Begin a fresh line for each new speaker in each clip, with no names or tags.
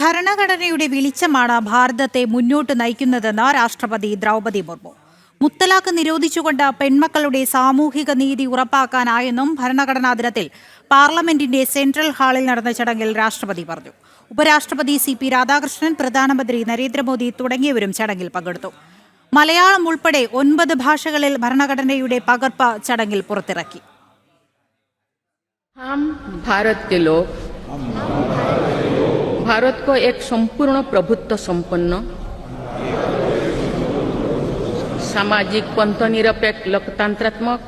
ഭരണഘടനയുടെ വെളിച്ചമാണ് ഭാരതത്തെ മുന്നോട്ട് നയിക്കുന്നതെന്ന് രാഷ്ട്രപതി ദ്രൗപദി മുർമു. മുത്തലാഖ് നിരോധിച്ചുകൊണ്ട് പെൺമക്കളുടെ സാമൂഹിക നീതി ഉറപ്പാക്കാനായെന്നും ഭരണഘടനാ ദിനത്തിൽ പാർലമെന്റിന്റെ സെൻട്രൽ ഹാളിൽ നടന്ന ചടങ്ങിൽ രാഷ്ട്രപതി പറഞ്ഞു. ഉപരാഷ്ട്രപതി CP രാധാകൃഷ്ണൻ, പ്രധാനമന്ത്രി നരേന്ദ്രമോദി തുടങ്ങിയവരും ചടങ്ങിൽ പങ്കെടുത്തു. മലയാളം ഉൾപ്പെടെ 9 ഭാഷകളിൽ ഭരണഘടനയുടെ പകർപ്പ് ചടങ്ങിൽ പുറത്തിറക്കി.
भारत को एक संपूर्ण प्रभुत्व संपन्न सामाजिक पंथनिरपेक्ष लोकतंत्रात्मक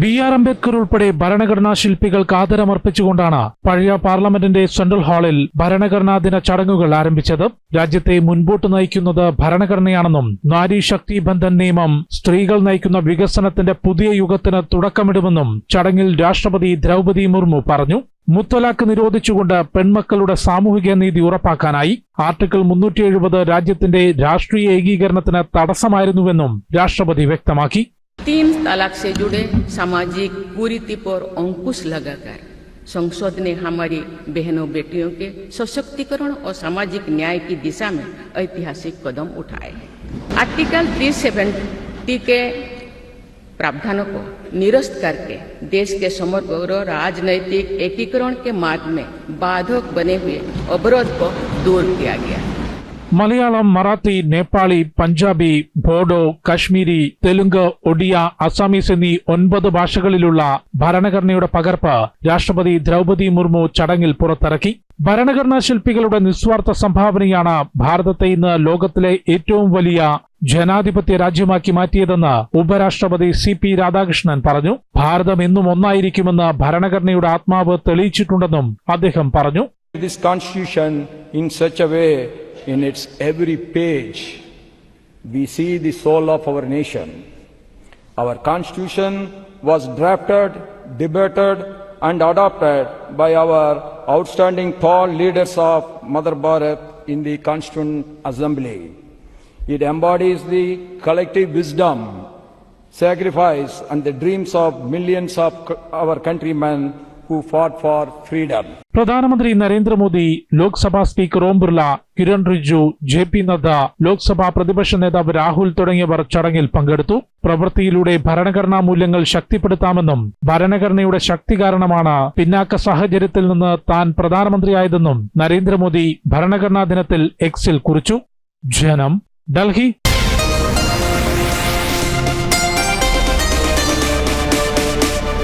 BR അംബേദ്കർ ഉൾപ്പെടെ ഭരണഘടനാ ശില്പികൾക്ക് ആദരമർപ്പിച്ചുകൊണ്ടാണ് പഴയ പാർലമെന്റിന്റെ സെൻട്രൽ ഹാളിൽ ഭരണഘടനാ ദിന ചടങ്ങുകൾ ആരംഭിച്ചത്. രാജ്യത്തെ മുൻപോട്ട് നയിക്കുന്നത് ഭരണഘടനയാണെന്നും നാരി ശക്തി ബന്ധൻ നിയമം സ്ത്രീകൾ നയിക്കുന്ന വികസനത്തിന്റെ പുതിയ യുഗത്തിന് തുടക്കമിടുമെന്നും ചടങ്ങിൽ രാഷ്ട്രപതി ദ്രൗപദി മുർമു പറഞ്ഞു. മുത്തലാഖ് നിരോധിച്ചുകൊണ്ട് പെൺമക്കളുടെ സാമൂഹിക നീതി ഉറപ്പാക്കാനായി ആർട്ടിക്കിൾ 370 രാജ്യത്തിന്റെ രാഷ്ട്രീയ ഏകീകരണത്തിന് തടസ്സമായിരുന്നുവെന്നും രാഷ്ട്രപതി വ്യക്തമാക്കി.
3 तलाक से जुड़े सामाजिक कुरीति पर अंकुश लगाकर संसद ने हमारी बहनों बेटियों के सशक्तिकरण और सामाजिक न्याय की दिशा में ऐतिहासिक कदम उठाए. आर्टिकल 370 के प्रावधानों को निरस्त करके देश के समग्र राजनैतिक एकीकरण के मार्ग में बाधक बने हुए अवरोध को दूर किया गया.
മലയാളം, മറാത്തി, നേപ്പാളി, പഞ്ചാബി, ബോഡോ, കശ്മീരി, തെലുങ്ക്, ഒഡിയ, അസാമീസ് എന്നീ 9 ഭാഷകളിലുള്ള ഭരണഘടനയുടെ പകർപ്പ് രാഷ്ട്രപതി ദ്രൗപദി മുർമു ചടങ്ങിൽ പുറത്തിറക്കി. ഭരണഘടനാ ശില്പികളുടെ നിസ്വാർത്ഥ സംഭാവനയാണ് ഭാരതത്തെ ഇന്ന് ലോകത്തിലെ ഏറ്റവും വലിയ ജനാധിപത്യ രാജ്യമാക്കി മാറ്റിയതെന്ന് ഉപരാഷ്ട്രപതി CP രാധാകൃഷ്ണൻ പറഞ്ഞു. ഭാരതം എന്നും ഒന്നായിരിക്കുമെന്ന് ഭരണഘടനയുടെ ആത്മാവ് തെളിയിച്ചിട്ടുണ്ടെന്നും അദ്ദേഹം പറഞ്ഞു.
This constitution in such a way, in its every page, we see the soul of our nation. Our constitution was drafted, debated and adopted by our outstanding tall leaders of Mother Bharat in the Constituent Assembly. It embodies the collective wisdom, sacrifice and the dreams of millions of our countrymen who fought for freedom.
പ്രധാനമന്ത്രി Narendra Modi, Lok Sabha speaker Om Birla, Kiran Rijiju, JP Nadda, Lok Sabha പ്രതിപക്ഷ നേതാവ് രാഹുൽ തുടങ്ങിയവർ ചടങ്ങിൽ പങ്കെടുത്തു. പ്രവൃത്തിയിലൂടെ ഭരണഘടനാ മൂല്യങ്ങൾ ശക്തിപ്പെടുത്താമെന്നും ഭരണഘടനയുടെ ശക്തി കാരണമാണ് പിന്നാക്ക സാഹചര്യത്തിൽ നിന്ന് താൻ പ്രധാനമന്ത്രിയായതെന്നും നരേന്ദ്രമോദി ഭരണഘടനാ ദിനത്തിൽ Xൽ കുറിച്ചു. ജനം, ഡൽഹി.